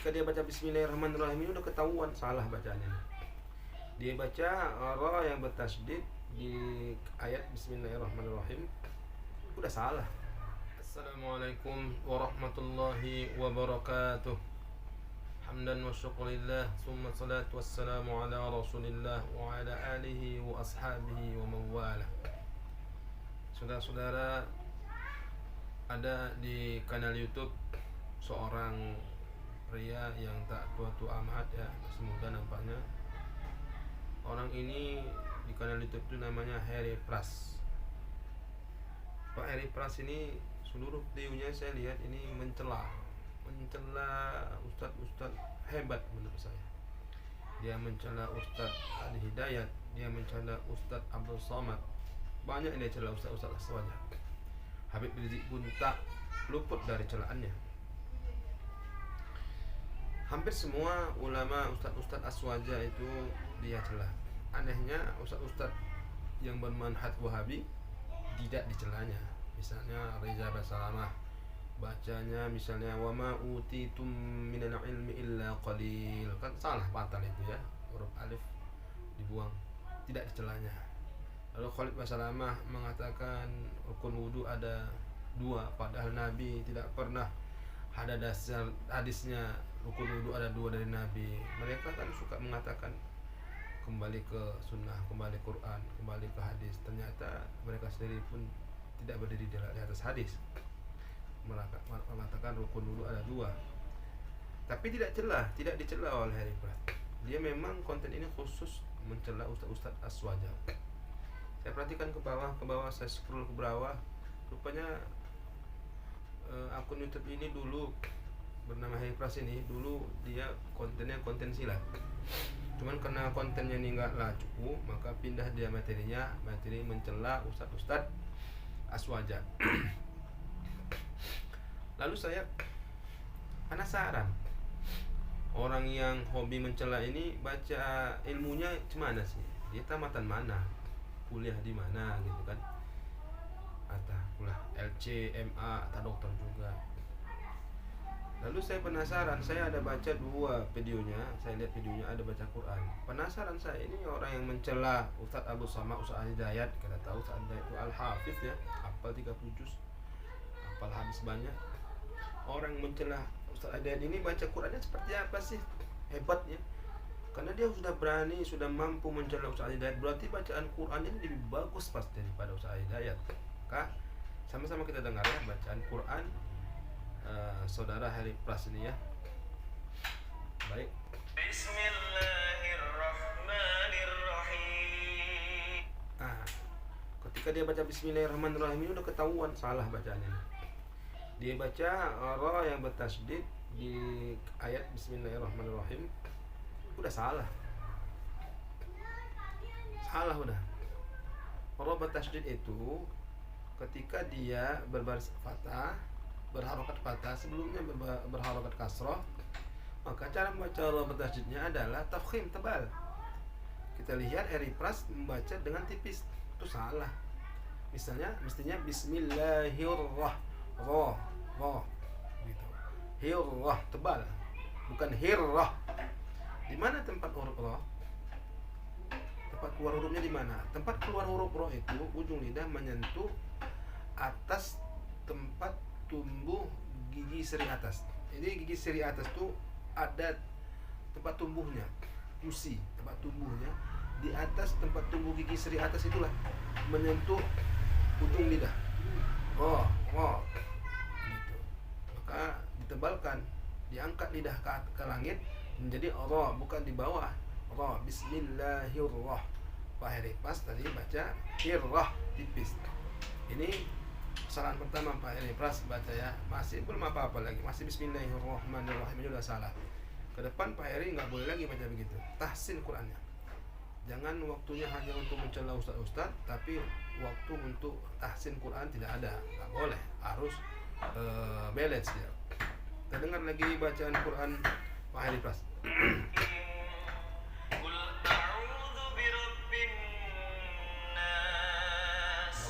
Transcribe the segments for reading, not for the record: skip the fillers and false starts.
ketika dia baca Bismillahirrahmanirrahim ini udah ketahuan salah bacaannya. Dia baca ra yang bertasydid di ayat Bismillahirrahmanirrahim udah salah. Assalamualaikum warahmatullahi wabarakatuh. Hamdan wa syukurillah, summa salatu wassalamu ala rasulillah wa ala alihi wa ashabihi wa mawala. Saudara-saudara, ada di kanal YouTube seorang pria yang tak tua-tua amat ya, masih muda nampaknya. Orang ini di kanal YouTube itu namanya Harry Pras. Pak Harry Pras ini seluruh videonya saya lihat ini mencela ustadz hebat menurut saya. Dia mencela Ustadz Adi Hidayat, dia mencela Ustadz Abdul Somad, banyak dia celah ustadz aswaja. Habib Rizik pun tak luput dari celaannya. Hampir semua ulama ustadz aswaja itu dia celah. Anehnya ustadz yang bermanhaj Wahabi tidak dicelanya. Misalnya Reza Basalamah bacanya misalnya wa ma utitum minal ilmi illa qalil, kan salah fatal itu ya, huruf alif dibuang, tidak dicelanya. Lalu Khalid Basalamah mengatakan rukun wudu ada 2, padahal Nabi tidak pernah ada dasar hadisnya rukun wudu ada 2 dari Nabi. Mereka kan suka mengatakan kembali ke sunnah, kembali Quran, kembali ke hadis. Ternyata mereka sendiri pun tidak berdiri di atas hadis. Mengatakan rukun wudu ada 2, tapi tidak dicela oleh Harry Pras. Dia memang konten ini khusus mencela ustadz aswaja. Saya perhatikan ke bawah, saya scroll ke bawah, rupanya akun YouTube ini dulu bernama Harry Pras ini dulu dia kontennya konten silat. Cuman karena kontennya ini enggak cukup, maka pindah dia materi mencela ustadz aswaja. Lalu saya penasaran, orang yang hobi mencela ini baca ilmunya cemana sih? Dia tamatan mana? Kuliah di mana gitu kan? Atau kuliah LC, MA, atau dokter juga. Lalu saya penasaran, saya ada baca 2 videonya, saya lihat videonya ada baca Quran. Penasaran saya, ini orang yang mencela Ustadz Abu Sama, Ustadz Hidayat, kita tahu Ustadz Hidayat itu Al-Hafiz ya, hafal 30 juz, hafal hadis banyak. Orang mencela Ustadz Hidayat ini baca Qurannya seperti apa sih? Hebatnya. Karena dia sudah berani, sudah mampu mencela Ustadz Hidayat, berarti bacaan Qurannya lebih bagus pasti daripada Ustadz Hidayat. Maka sama-sama kita dengar ya bacaan Quran saudara Harry Pras ini ya. Baik. Bismillahirrahmanirrahim. Ketika dia baca Bismillahirrahmanirrahim ini udah ketahuan salah bacaannya. Dia baca ra yang bertasydid di ayat Bismillahirrahmanirrahim udah salah udah. Ra bertasydid itu ketika dia berbaris fathah, berharokat fathah, sebelumnya berharokat kasrah, maka cara membaca ra bertasydidnya adalah tafkhim, tebal. Kita lihat Harry Pras membaca dengan tipis, itu salah. Misalnya mestinya Bismillahirrahmanirrahim gitu. Hirrah tebal, bukan hirrah. Di mana tempat huruf ra? Tempat keluar hurufnya di mana? Tempat keluar huruf ra itu ujung lidah menyentuh atas tempat tumbuh gigi seri atas. Jadi gigi seri atas tuh ada tempat tumbuhnya, gusi, tempat tumbuhnya di atas tempat tumbuh gigi seri atas itulah menyentuh ujung lidah. Oh. Gitu. Maka ditebalkan, diangkat lidah ke langit menjadi ra, bukan di bawah. Ra, Bismillahirrahmanirrahim. Pak Harry Pras tadi baca hirrah tipis. Ini kesalahan pertama Pak Harry Pras baca ya, masih belum apa-apa lagi, masih Bismillahirrahmanirrahim ini udah salah. Ke depan Pak Harry nggak boleh lagi baca begitu, tahsin Qurannya. Jangan waktunya hanya untuk mencela ustaz-ustaz, tapi waktu untuk tahsin Quran tidak ada, nggak boleh, harus balance ya. Kita dengar lagi bacaan Quran Pak Harry Pras.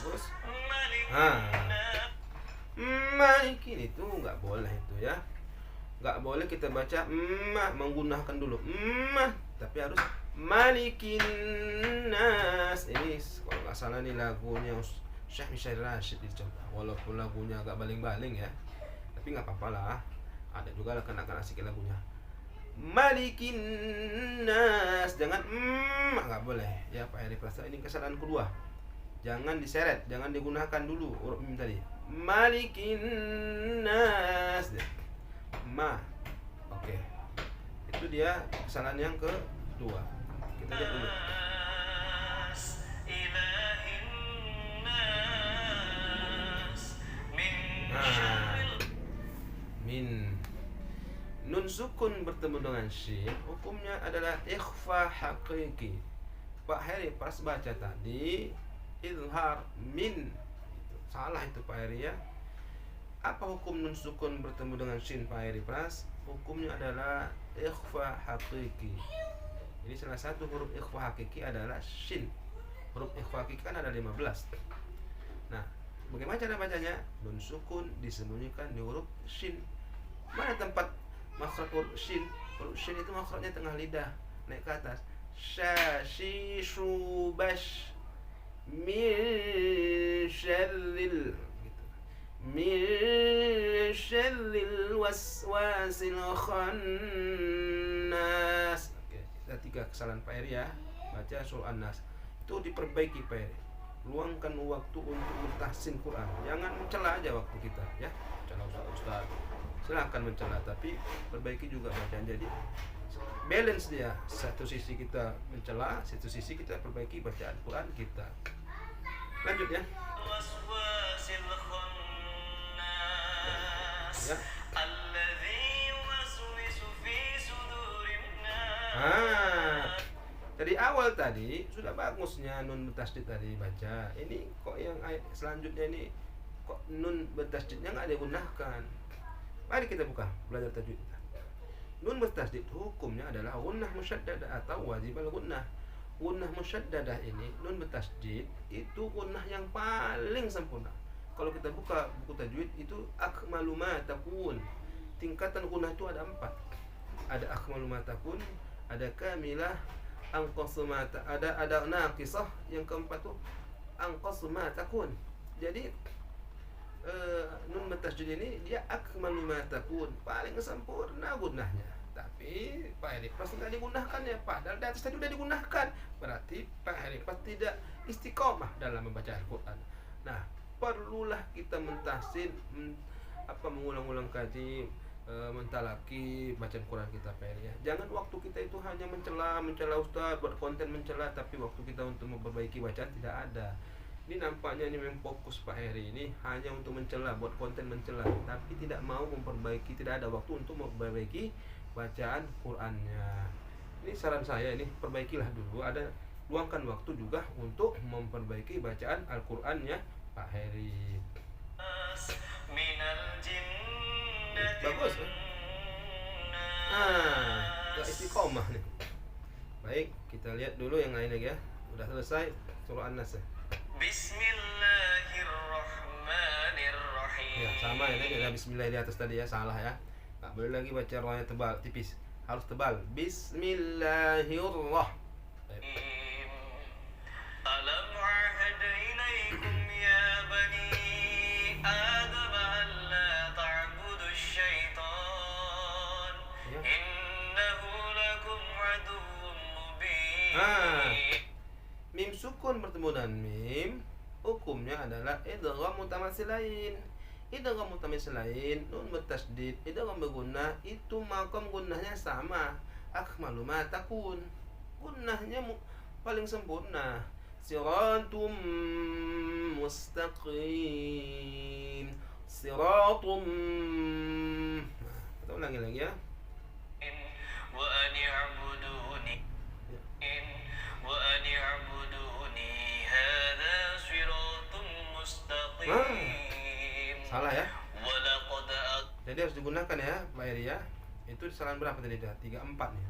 Bagus. Malikin itu nggak boleh itu ya. Nggak boleh kita baca menggunakan dulu tapi harus Malikin Nas. Ini kalau nggak salah nih lagunya Syekh Misyar Rashid dicoba, walaupun lagunya agak baling-baling ya, tapi nggak apa-apa lah. Ada juga lah kanak-kanak asik lagunya Malikin Nas, jangan nggak boleh ya Pak Heri Prasa. Ini kesalahan kedua, jangan diseret, jangan digunakan dulu huruf mim tadi. Malikin Nas oke. Itu dia kesalahan yang kedua. Kita lihat dulu. Min nun sukun bertemu dengan shin, hukumnya adalah ikhfa hakiki. Pak Heri pas baca tadi izhar min, salah itu Pak Heri ya. Apa hukum nun sukun bertemu dengan shin Pak Heri Pras? Hukumnya adalah ikhfa hakiki. Ini salah satu huruf ikhfa hakiki adalah shin. Huruf ikhfa hakiki kan ada 15. Nah, bagaimana cara bacanya? Nun sukun disembunyikan di huruf shin. Mana tempat makhraj huruf shin? Huruf shin itu makhrajnya tengah lidah, naik ke atas. Shu bash min syarril gitu. Min syarril waswasil khannas. Oke, ada 3 kesalahan Pak Heri ya. Baca surah An-Nas. Itu diperbaiki Pak Heri. Luangkan waktu untuk mentahsin Quran. Jangan mencela aja waktu kita ya. Mencela Ustaz. Silahkan mencela, tapi perbaiki juga bacaan. Jadi balance dia. Satu sisi kita mencela, satu sisi kita perbaiki bacaan Quran kita. Lanjut ya. Ya. Dari awal tadi sudah bagusnya nun bertasydid tadi baca. Ini kok yang ayat selanjutnya ini kok nun bertasydidnya nggak digunakan. Mari kita buka belajar tajwid. Nun bertasydid hukumnya adalah gunnah musyaddadah atau wajib al-gunnah. Gunnah musyaddadah ini nun bertasydid itu gunnah yang paling sempurna. Kalau kita buka buku tajwid itu akmalu ma takun. Tingkatan gunnah itu ada 4. Ada akmalu ma takun, ada kamilah, anqasu ma ada naqisah, yang keempat tuh anqasu ma takun. Jadi nun bertasydid ini dia akmalu ma takun, paling sempurna gunnahnya. Tapi Pak Heri Pras tidak digunakan ya, padahal di atas tadi sudah digunakan. Berarti Pak Heri Pras tidak istiqomah dalam membaca Al-Quran. Nah, perlulah kita mentahsin mengulang-ulang kaji, mentalaki bacaan Quran kita Pak Heri ya. Jangan waktu kita itu hanya mencela Ustaz, buat konten mencela, tapi waktu kita untuk memperbaiki bacaan tidak ada. Ini nampaknya ini memang fokus Pak Heri ini hanya untuk mencela, buat konten mencela, tapi tidak mau memperbaiki, tidak ada waktu untuk memperbaiki bacaan Qur'annya. Ini saran saya, ini perbaikilah dulu, ada luangkan waktu juga untuk memperbaiki bacaan Al-Qur'annya Pak Heri. Bagus kan? Gak istiqomah nih. Baik, kita lihat dulu yang lain lagi ya. Udah selesai surah An-Nas ya. Bismillahirrahmanirrahim. Ya, sama ya, tadi ada bismillah di atas tadi ya, salah ya. Nggak boleh lagi baca rohnya tebal, tipis. Harus tebal. Bismillahirrahmanirrahim. Alam ahad ilaikum ya bani Adam alla ta'budu syaitan innahu lakum aduwwun mubin. Mim sukun bertemu dengan mim, hukumnya adalah idgham mutamatsilain. Idgham mutamatsilain nun bertasydid, idgham bergunnah, itu maqam gunnahnya sama. Akmalu ma takun. Gunnahnya paling sempurna. Siratum mustaqim. Siratum. Nah, kita ulangi lagi ya. Wa an ya'buduni. Wa an ya'buduni hadza siratun mustaqim. Salah ya. Jadi harus digunakan ya Pak Heri ya. Itu kesalahan berapa tadi? 34 nih.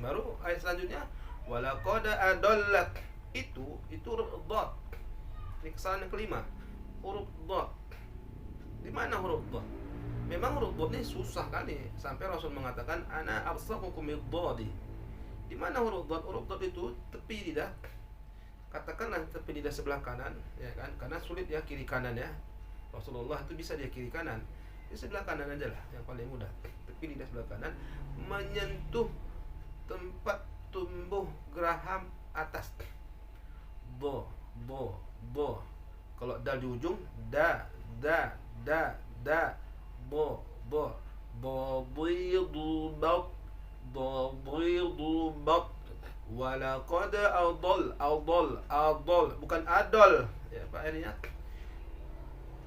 Baru ayat selanjutnya walaqad adallak. Itu huruf dhad. Ini kesalahan yang kelima. Huruf dhad. Di mana huruf dhad? Memang huruf dod ini susah kali, sampai Rasul mengatakan ana absaqukum bid-dodi. Di mana huruf dod? Huruf dod itu tepi lidah. Katakanlah tepi lidah sebelah kanan, ya kan? Karena sulit ya kiri kanan ya. Rasulullah itu bisa dia kiri kanan. Di sebelah kanan aja lah yang paling mudah. Tepi lidah sebelah kanan menyentuh tempat tumbuh geraham atas. Bo, bo. Kalau dal di ujung, da, bo, bidu bat, walaqad adol, bukan adol ya Pak Eri ya.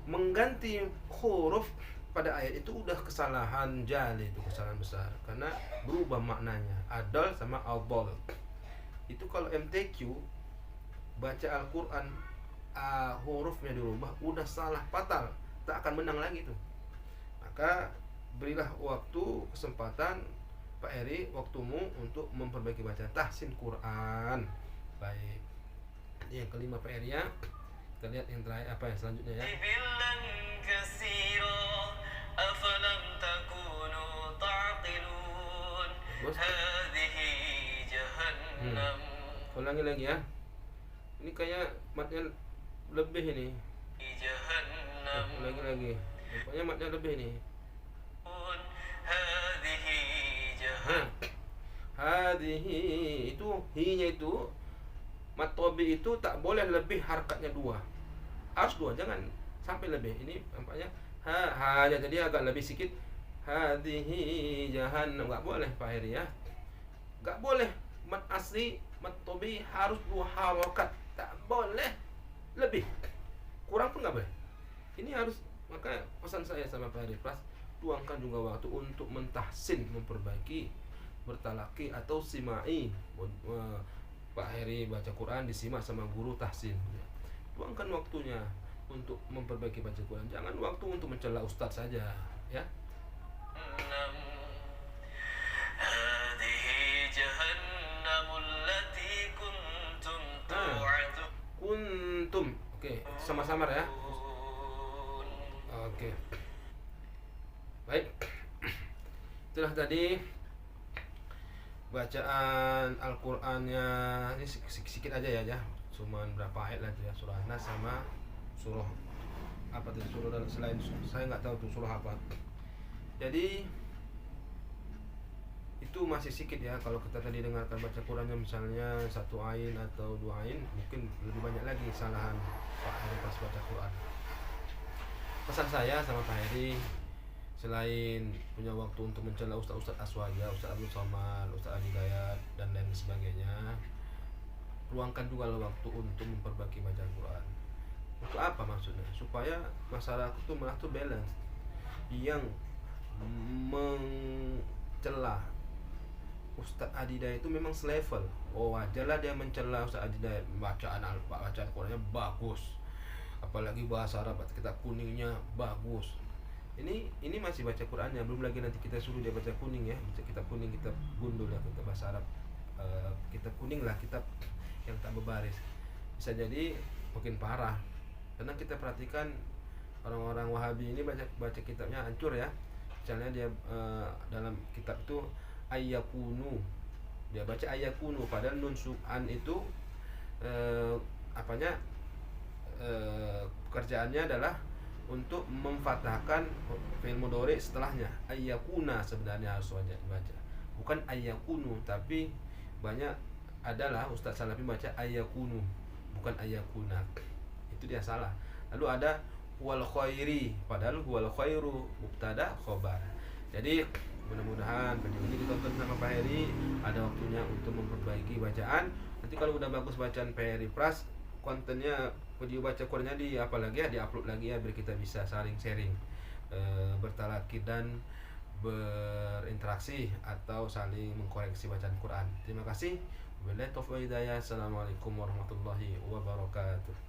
Mengganti huruf pada ayat itu udah kesalahan jali, itu kesalahan besar karena berubah maknanya. Adol sama adol itu kalau MTQ baca Al-Quran, hurufnya dirubah udah salah fatal, tak akan menang lagi tuh. Maka berilah waktu, kesempatan Pak Eri, waktumu untuk memperbaiki bacaan tahsin Quran. Baik, yang kelima Pak Eri ya. Kita lihat yang terakhir, apa yang selanjutnya ya. Bos. Ulangi lagi ya. Ini kayak matnya lebih ini. Ulangi lagi. Pokoknya matnya lebih nih. Hadhihi itu hi-nya itu mat tobi itu tak boleh lebih harakatnya 2. Harus 2, jangan sampai lebih. Ini nampaknya ha-nya jadi agak lebih sedikit. Hadhihi jahannam, enggak boleh Pak Heri ya. Enggak boleh mat asli, mat tobi harus 2 harakat. Tak boleh lebih. Kurang pun enggak boleh. Ini harus. Maka pesan saya sama Pak Heri Plus, luangkan juga waktu untuk mentahsin, memperbaiki, bertalaki atau simai. Pak Heri baca Quran disimak sama guru tahsin. Luangkan waktunya untuk memperbaiki baca Quran. Jangan waktu untuk mencela ustaz saja, ya. Kuntum. Oke, sama-sama ya. Oke. Baik. Itulah tadi bacaan Al-Qur'annya. Ini sedikit aja ya. Cuman berapa ayat lah ya, surah Nas sama surah apa tuh, surah selain saya nggak tahu tuh surah apa. Jadi itu masih sedikit ya. Kalau kita tadi dengarkan baca Qurannya misalnya 1 ain atau 2 ain, mungkin lebih banyak lagi kesalahan Pak Heri pas baca Quran. Pesan saya sama Pak Heri, selain punya waktu untuk mencela Ustaz Aswaja, Ustaz Abdul Somad, Ustaz Adi Dayat dan lain sebagainya, luangkan juga waktu untuk memperbaiki bacaan Quran. Untuk apa maksudnya? Supaya masyarakat itu malah tuh balance. Yang mencela Ustaz Adi Dayat itu memang selevel. Oh, wajarlah dia mencela Ustaz Adi Dayat, bacaan Qurannya bagus. Apalagi bahasa Arab, kitab kuningnya bagus. Ini masih baca Qurannya, belum lagi nanti kita suruh dia baca kuning ya, baca kitab kuning, kitab gundul ya, kitab bahasa Arab, kitab kuning lah, kitab yang tak berbaris. Bisa jadi makin parah. Karena kita perhatikan orang-orang Wahabi ini baca kitabnya hancur ya. Misalnya dia dalam kitab itu ayyakunu, dia baca ayyakunu, padahal nun su'an itu pekerjaannya adalah untuk memfathahkan fi'il mudhari setelahnya. Ayyakuna sebenarnya harus wajib dibaca, bukan ayyakunu. Tapi banyak adalah Ustaz Salafi baca ayyakunu, bukan ayyakuna. Itu dia salah. Lalu ada wal khairi, padahal wal khairu mubtada khobar. Jadi mudah-mudahan video ini ditonton sama Pak Heri, ada waktunya untuk memperbaiki bacaan. Nanti kalau udah bagus bacaan Pak Heri Plus, kontennya video baca Qurannya di-upload lagi ya, biar kita bisa saling sharing, bertalaki dan berinteraksi atau saling mengkoreksi bacaan Quran. Terima kasih. Wabillahi taufiq wal hidayah. Assalamualaikum warahmatullahi wabarakatuh.